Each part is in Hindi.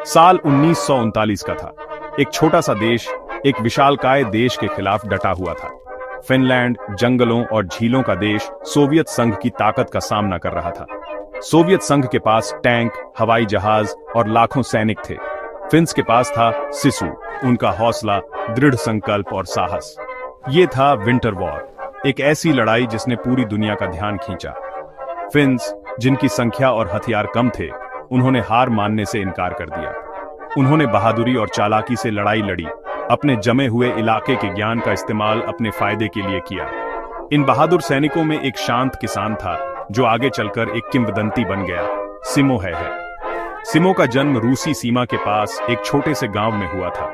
साल 1939 का था। एक छोटा सा देश एक विशालकाय देश के खिलाफ डटा हुआ था। फिनलैंड जंगलों और झीलों का देश सोवियत संघ की ताकत का सामना कर रहा था। सोवियत संघ के पास टैंक, हवाई जहाज और लाखों सैनिक थे। फिन्स के पास था सिसु, उनका हौसला, दृढ़ संकल्प और साहस। ये था विंटर वॉर, एक ऐसी लड़ाई जिसने पूरी दुनिया का ध्यान खींचा। फिन्स, जिनकी संख्या और हथियार कम थे, उन्होंने हार मानने से इनकार कर दिया। उन्होंने बहादुरी और चालाकी से लड़ाई लड़ी, अपने जमे हुए इलाके के ज्ञान का इस्तेमाल अपने फायदे के लिए किया। इन बहादुर सैनिकों में एक शांत किसान था जो आगे चलकर एक किंवदंती बन गया, सिमो है। सिमो का जन्म रूसी सीमा के पास एक छोटे से गांव में हुआ था।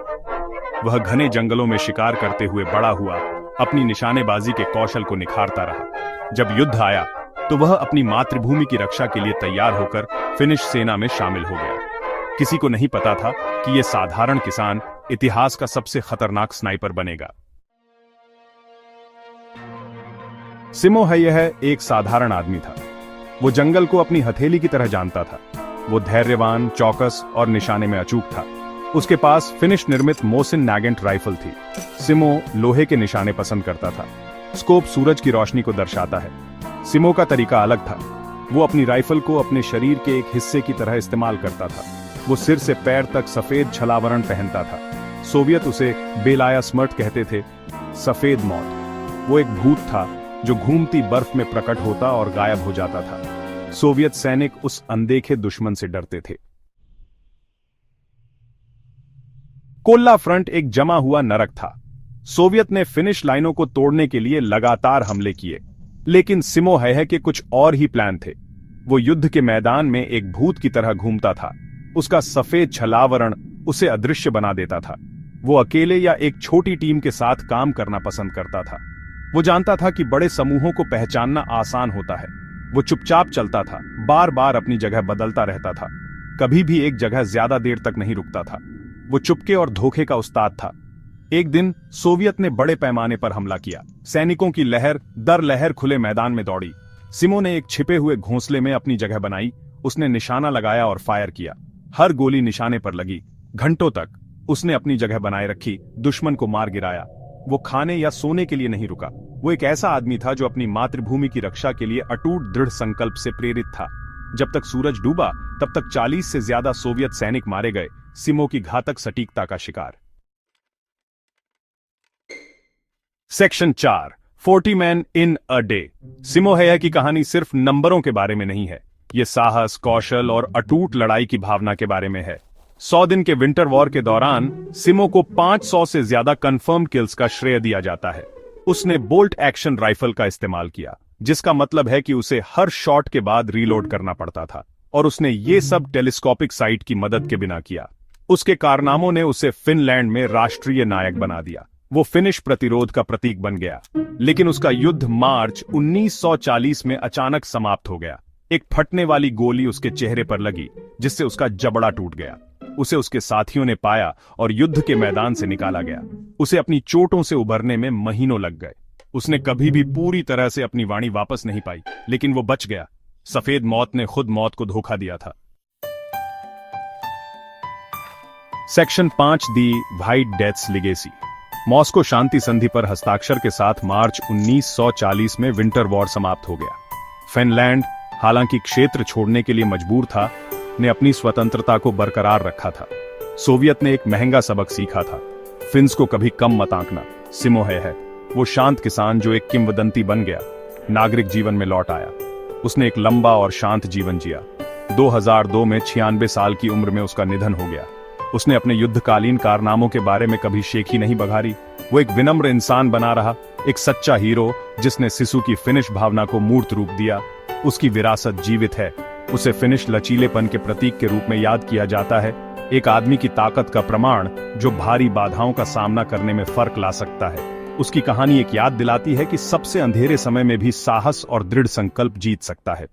वह घने जंगलों में शिकार करते हुए बड़ा हुआ, अपनी निशानेबाजी के कौशल को निखारता रहा। जब युद्ध आया तो वह अपनी मातृभूमि की रक्षा के लिए तैयार होकर फिनिश सेना में शामिल हो गया। किसी को नहीं पता था कि यह साधारण किसान इतिहास का सबसे खतरनाक स्नाइपर बनेगा। सिमो है यह एक साधारण आदमी था। वो जंगल को अपनी हथेली की तरह जानता था। वो धैर्यवान, चौकस और निशाने में अचूक था। उसके पास फिनिश निर्मित मोसिन नैगेंट राइफल थी। सिमो लोहे के निशाने पसंद करता था। स्कोप सूरज की रोशनी को दर्शाता है। सिमो का तरीका अलग था। वो अपनी राइफल को अपने शरीर के एक हिस्से की तरह इस्तेमाल करता था। वो सिर से पैर तक सफेद छलावरण पहनता था। सोवियत उसे बेलाया स्मर्ट कहते थे, सफेद मौत। वो एक भूत था जो घूमती बर्फ में प्रकट होता और गायब हो जाता था। सोवियत सैनिक उस अनदेखे दुश्मन से डरते थे। कोल्ला फ्रंट एक जमा हुआ नरक था। सोवियत ने फिनिश लाइनों को तोड़ने के लिए लगातार हमले किए, लेकिन सिमो है के कुछ और ही प्लान थे। वो युद्ध के मैदान में एक भूत की तरह घूमता था। उसका सफेद छलावरण उसे अदृश्य बना देता था। वो अकेले या एक छोटी टीम के साथ काम करना पसंद करता था। वो जानता था कि बड़े समूहों को पहचानना आसान होता है। वो चुपचाप चलता था, बार बार अपनी जगह बदलता रहता था, कभी भी एक जगह ज्यादा देर तक नहीं रुकता था। वो चुपके और धोखे का उस्ताद था। एक दिन सोवियत ने बड़े पैमाने पर हमला किया। सैनिकों की लहर दर लहर खुले मैदान में दौड़ी। सिमो ने एक छिपे हुए घोंसले में अपनी जगह बनाई। उसने निशाना लगाया और फायर किया। हर गोली निशाने पर लगी। घंटों तक उसने अपनी जगह बनाए रखी, दुश्मन को मार गिराया। वो खाने या सोने के लिए नहीं रुका। वो एक ऐसा आदमी था जो अपनी मातृभूमि की रक्षा के लिए अटूट दृढ़ संकल्प से प्रेरित था। जब तक सूरज डूबा तब तक 40 से ज्यादा सोवियत सैनिक मारे गए, सिमो की घातक सटीकता का शिकार। Section 4, 40 man in a day. Simo है की कहानी सिर्फ नंबरों के बारे में नहीं है। ये साहस, कौशल और अटूट लड़ाई की भावना के बारे में है। 100 दिन के विंटर वॉर के दौरान सिमो को 500 से ज्यादा कंफर्म किल्स का श्रेय दिया जाता है। उसने बोल्ट एक्शन राइफल का इस्तेमाल किया, जिसका मतलब है कि उसे हर शॉट के बाद रीलोड करना पड़ता था, और उसने ये सब टेलीस्कोपिक साइट की मदद के बिना किया। उसके कारनामों ने उसे फिनलैंड में राष्ट्रीय नायक बना दिया। वो फिनिश प्रतिरोध का प्रतीक बन गया। लेकिन उसका युद्ध मार्च 1940 में अचानक समाप्त हो गया। एक फटने वाली गोली उसके चेहरे पर लगी, जिससे उसका जबड़ा टूट गया। उसे उसके साथियों ने पाया और युद्ध के मैदान से निकाला गया। उसे अपनी चोटों से उबरने में महीनों लग गए। उसने कभी भी पूरी तरह से अपनी वाणी वापस नहीं पाई, लेकिन वो बच गया। सफेद मौत ने खुद मौत को धोखा दिया था। सेक्शन 5, दी व्हाइट डेथ्स लीगेसी। मॉस्को शांति संधि पर हस्ताक्षर के साथ मार्च 1940 में विंटर वॉर समाप्त हो गया। फिनलैंड, हालांकि क्षेत्र छोड़ने के लिए मजबूर था, ने अपनी स्वतंत्रता को बरकरार रखा था। सोवियत ने एक महंगा सबक सीखा था, फिन्स को कभी कम मत आंकना। सिमो है वो शांत किसान जो एक किंवदंती बन गया, नागरिक जीवन में लौट आया। उसने एक लंबा और शांत जीवन जिया। 2002 में 96 साल की उम्र में उसका निधन हो गया। उसने अपने युद्धकालीन कारनामों के बारे में कभी शेखी नहीं बघारी। वो एक विनम्र इंसान बना रहा, एक सच्चा हीरो जिसने सिसु की फिनिश भावना को मूर्त रूप दिया। उसकी विरासत जीवित है। उसे फिनिश लचीलेपन के प्रतीक के रूप में याद किया जाता है, एक आदमी की ताकत का प्रमाण जो भारी बाधाओं का सामना करने में फर्क ला सकता है। उसकी कहानी एक याद दिलाती है कि सबसे अंधेरे समय में भी साहस और दृढ़ संकल्प जीत सकता है।